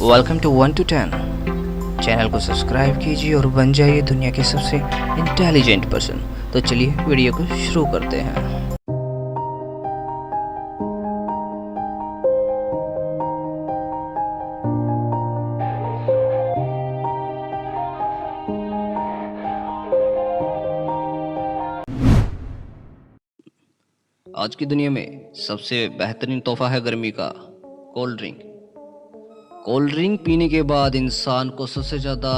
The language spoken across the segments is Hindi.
Welcome to 1 to 10। चैनल को सब्सक्राइब कीजिए और बन जाइए दुनिया के सबसे इंटेलिजेंट पर्सन। तो चलिए वीडियो को शुरू करते हैं। आज की दुनिया में सबसे बेहतरीन तोहफा है गर्मी का कोल्ड ड्रिंक। कोल्ड ड्रिंक पीने के बाद इंसान को सबसे ज़्यादा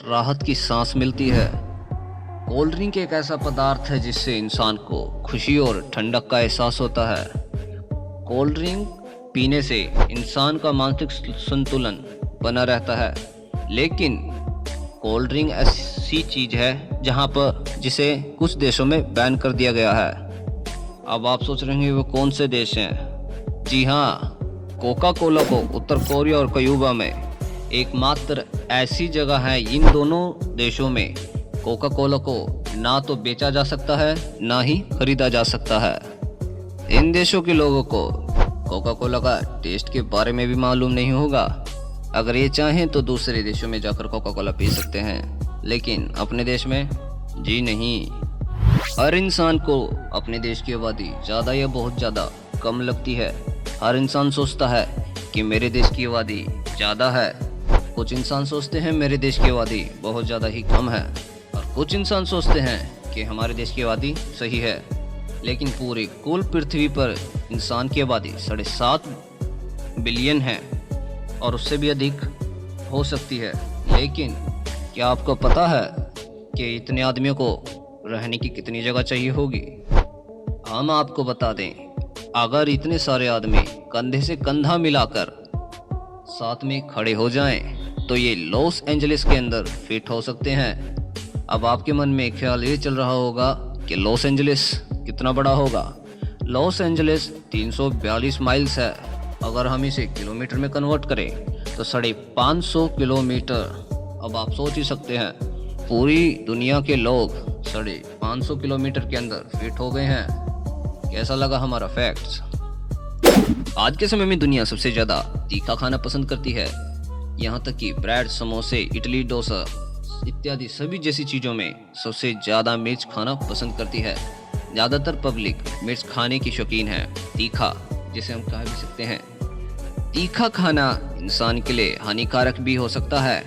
राहत की सांस मिलती है। कोल्ड ड्रिंक एक ऐसा पदार्थ है जिससे इंसान को खुशी और ठंडक का एहसास होता है। कोल्ड ड्रिंक पीने से इंसान का मानसिक संतुलन बना रहता है, लेकिन कोल्ड ड्रिंक ऐसी चीज़ है जहां पर जिसे कुछ देशों में बैन कर दिया गया है। अब आप सोच रहे हैं वो कौन से देश हैं? जी हाँ, कोका कोला को उत्तर कोरिया और क्यूबा में एकमात्र ऐसी जगह है। इन दोनों देशों में कोका कोला को ना तो बेचा जा सकता है ना ही खरीदा जा सकता है। इन देशों के लोगों को कोका कोला का टेस्ट के बारे में भी मालूम नहीं होगा। अगर ये चाहें तो दूसरे देशों में जाकर कोका कोला पी सकते हैं, लेकिन अपने देश में जी नहीं। हर इंसान को अपने देश की आबादी ज़्यादा या बहुत ज़्यादा कम लगती है। हर इंसान सोचता है कि मेरे देश की आबादी ज़्यादा है, कुछ इंसान सोचते हैं मेरे देश की आबादी बहुत ज़्यादा ही कम है, और कुछ इंसान सोचते हैं कि हमारे देश की आबादी सही है। लेकिन पूरी कुल पृथ्वी पर इंसान की आबादी 7.5 बिलियन है और उससे भी अधिक हो सकती है। लेकिन क्या आपको पता है कि इतने आदमियों को रहने की कितनी जगह चाहिए होगी? हम आपको बता दें, अगर इतने सारे आदमी कंधे से कंधा मिलाकर साथ में खड़े हो जाएं, तो ये लॉस एंजलिस के अंदर फिट हो सकते हैं। अब आपके मन में ख्याल ये चल रहा होगा कि लॉस एंजलिस कितना बड़ा होगा। लॉस एंजलिस 342 माइल्स है। अगर हम इसे किलोमीटर में कन्वर्ट करें तो 550 किलोमीटर। अब आप सोच ही सकते हैं, पूरी दुनिया के लोग 550 किलोमीटर के अंदर फिट हो गए हैं। कैसा लगा हमारा फैक्ट्स? आज के समय में दुनिया सबसे ज़्यादा तीखा खाना पसंद करती है। यहाँ तक कि ब्रेड, समोसे, इडली, डोसा इत्यादि सभी जैसी चीज़ों में सबसे ज़्यादा मिर्च खाना पसंद करती है। ज़्यादातर पब्लिक मिर्च खाने की शौकीन है। तीखा, जिसे हम कह भी सकते हैं, तीखा खाना इंसान के लिए हानिकारक भी हो सकता है।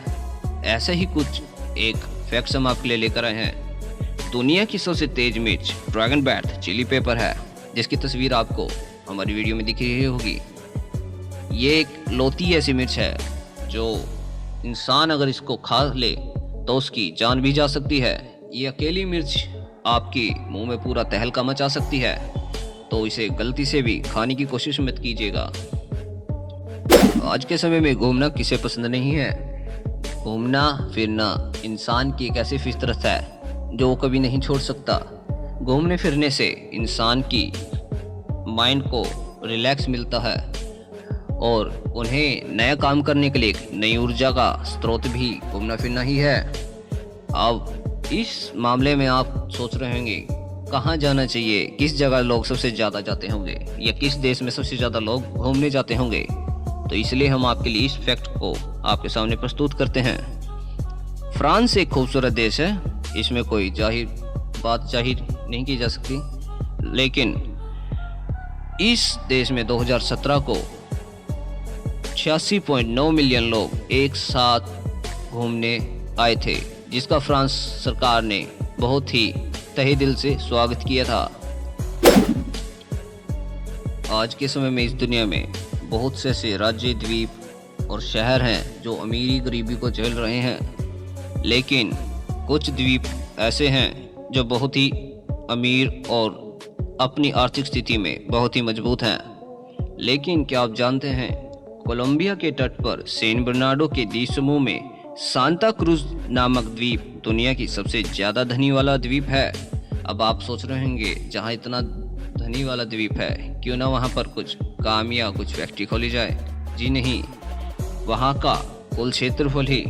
ऐसे ही कुछ एक फैक्ट्स हम आपके लिए लेकर आए हैं। दुनिया की सबसे तेज मिर्च ड्रैगन बैट चिली पेपर है, जिसकी तस्वीर आपको हमारी वीडियो में दिख रही होगी। ये एक लौती ऐसी मिर्च है जो इंसान अगर इसको खा ले तो उसकी जान भी जा सकती है। ये अकेली मिर्च आपकी मुंह में पूरा तहलका मचा सकती है, तो इसे गलती से भी खाने की कोशिश मत कीजिएगा। आज के समय में घूमना किसे पसंद नहीं है? घूमना फिरना इंसान की एक ऐसी फितरत है जो कभी नहीं छोड़ सकता। घूमने फिरने से इंसान की माइंड को रिलैक्स मिलता है और उन्हें नया काम करने के लिए एक नई ऊर्जा का स्रोत भी घूमना फिरना ही है। अब इस मामले में आप सोच रहे होंगे कहाँ जाना चाहिए, किस जगह लोग सबसे ज़्यादा जाते होंगे या किस देश में सबसे ज़्यादा लोग घूमने जाते होंगे। तो इसलिए हम आपके लिए इस फैक्ट को आपके सामने प्रस्तुत करते हैं। फ्रांस एक खूबसूरत देश है, इसमें कोई बात जाहिर नहीं की जा सकती, लेकिन इस देश में 2017 को 86.9 मिलियन लोग एक साथ घूमने आए थे, जिसका फ्रांस सरकार ने बहुत ही तहे दिल से स्वागत किया था। आज के समय में इस दुनिया में बहुत से ऐसे राज्य, द्वीप और शहर हैं जो अमीरी गरीबी को झेल रहे हैं, लेकिन कुछ द्वीप ऐसे हैं जो बहुत ही अमीर और अपनी आर्थिक स्थिति में बहुत ही मजबूत हैं। लेकिन क्या आप जानते हैं, कोलंबिया के तट पर सैन बर्नार्डो के द्वीप समूह में सांता क्रूज नामक द्वीप दुनिया की सबसे ज़्यादा धनी वाला द्वीप है। अब आप सोच रहे होंगे, जहाँ इतना धनी वाला द्वीप है, क्यों ना वहाँ पर कुछ काम या कुछ फैक्ट्री खोली जाए? जी नहीं, वहाँ का कुल क्षेत्रफल ही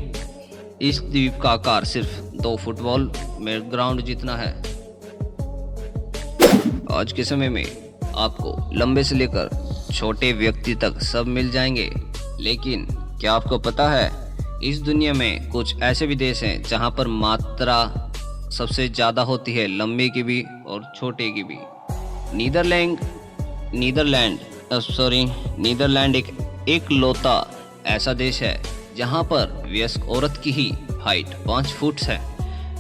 इस द्वीप का आकार सिर्फ 2 फुटबॉल ग्राउंड जितना है। आज के समय में आपको लंबे से लेकर छोटे व्यक्ति तक सब मिल जाएंगे, लेकिन क्या आपको पता है इस दुनिया में कुछ ऐसे भी देश हैं जहां पर मात्रा सबसे ज़्यादा होती है लंबे की भी और छोटे की भी। नीदरलैंड नीदरलैंड नीदरलैंड एक एकलौता ऐसा देश है जहां पर वयस्क औरत की ही हाइट 5 फुट है।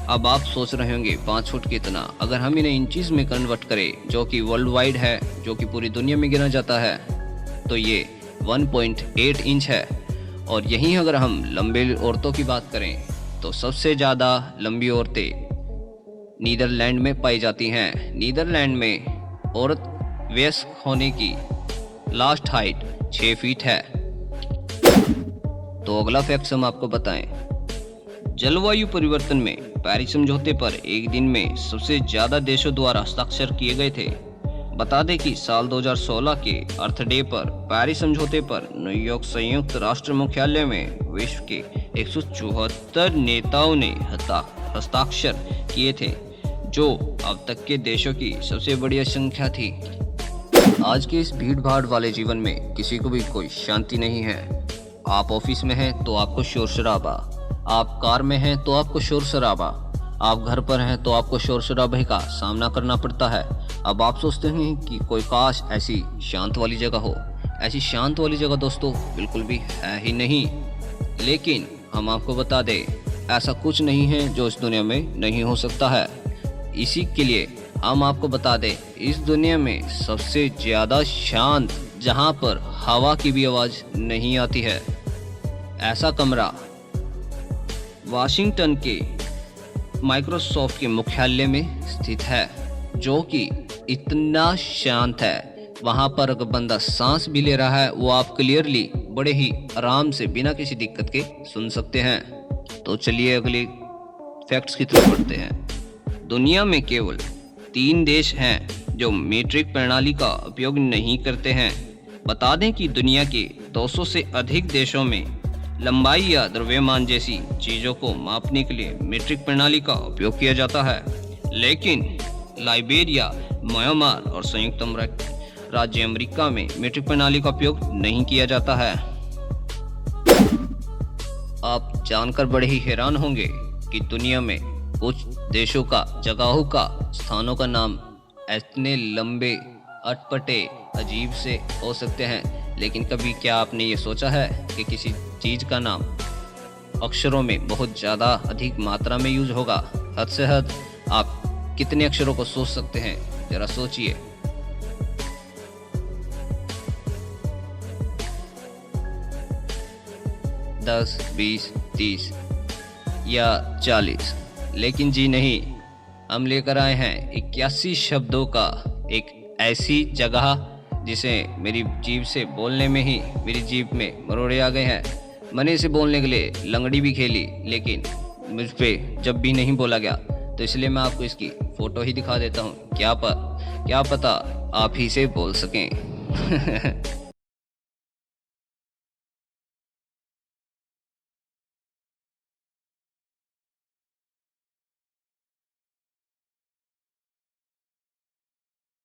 अब आप सोच रहे होंगे 5 फुट कितना, अगर हम इन्हें इंचीज में कन्वर्ट करें जो कि वर्ल्ड वाइड है, जो कि पूरी दुनिया में गिना जाता है, तो ये 1.8 इंच है। और यहीं अगर हम लंबे औरतों की बात करें तो सबसे ज़्यादा लंबी औरतें नीदरलैंड में पाई जाती हैं। नीदरलैंड में औरत वयस्क होने की लास्ट हाइट 6 फीट है। तो अगला फैक्ट हम आपको बताएं, जलवायु परिवर्तन में पेरिस समझौते पर एक दिन में सबसे ज्यादा देशों द्वारा हस्ताक्षर किए गए थे। बता दें कि साल 2016 के अर्थ डे पर पेरिस समझौते पर न्यूयॉर्क संयुक्त राष्ट्र मुख्यालय में विश्व के 174 नेताओं ने हस्ताक्षर किए थे, जो अब तक के देशों की सबसे बड़ी संख्या थी। आज के इस भीड़ भाड़ वाले जीवन में किसी को भी कोई शांति नहीं है। आप ऑफिस में हैं तो आपको शोर शराबा, आप कार में हैं तो आपको शोर शराबा, आप घर पर हैं तो आपको शोर शराबे का सामना करना पड़ता है। अब आप सोचते हैं कि कोई काश ऐसी शांत वाली जगह हो। ऐसी शांत वाली जगह दोस्तों बिल्कुल भी है ही नहीं। लेकिन हम आपको बता दें, ऐसा कुछ नहीं है जो इस दुनिया में नहीं हो सकता है। इसी के लिए हम आपको बता दें, इस दुनिया में सबसे ज़्यादा शांत जहां पर हवा की भी आवाज़ नहीं आती है, ऐसा कमरा वाशिंगटन के माइक्रोसॉफ्ट के मुख्यालय में स्थित है, जो कि इतना शांत है। वहां पर अगर बंदा सांस भी ले रहा है वो आप क्लियरली बड़े ही आराम से बिना किसी दिक्कत के सुन सकते हैं। तो चलिए अगले फैक्ट्स की तरफ बढ़ते हैं। दुनिया में केवल 3 देश हैं जो मीट्रिक प्रणाली का उपयोग नहीं करते हैं। बता दें कि दुनिया के 200 से अधिक देशों में लंबाई या द्रव्यमान जैसी चीज़ों को मापने के लिए मीट्रिक प्रणाली का उपयोग किया जाता है, लेकिन लाइबेरिया, म्यांमार और संयुक्त राज्य अमेरिका में मीट्रिक प्रणाली का उपयोग नहीं किया जाता है। आप जानकर बड़े ही हैरान होंगे कि दुनिया में कुछ देशों का, जगहों का, स्थानों का नाम इतने लंबे, अटपटे, अजीब से हो सकते हैं। लेकिन कभी क्या आपने ये सोचा है कि किसी चीज़ का नाम अक्षरों में बहुत ज़्यादा अधिक मात्रा में यूज होगा? हद से हद आप कितने अक्षरों को सोच सकते हैं, जरा सोचिए। दस, 20, 30 या 40। लेकिन जी नहीं, हम लेकर आए हैं 81 शब्दों का एक ऐसी जगह जिसे मेरी जीभ से बोलने में ही मेरी जीभ में मरोड़े आ गए हैं। मैंने इसे बोलने के लिए लंगड़ी भी खेली, लेकिन मुझ पे जब भी नहीं बोला गया, तो इसलिए मैं आपको इसकी फ़ोटो ही दिखा देता हूँ। क्या पता आप ही से बोल सकें।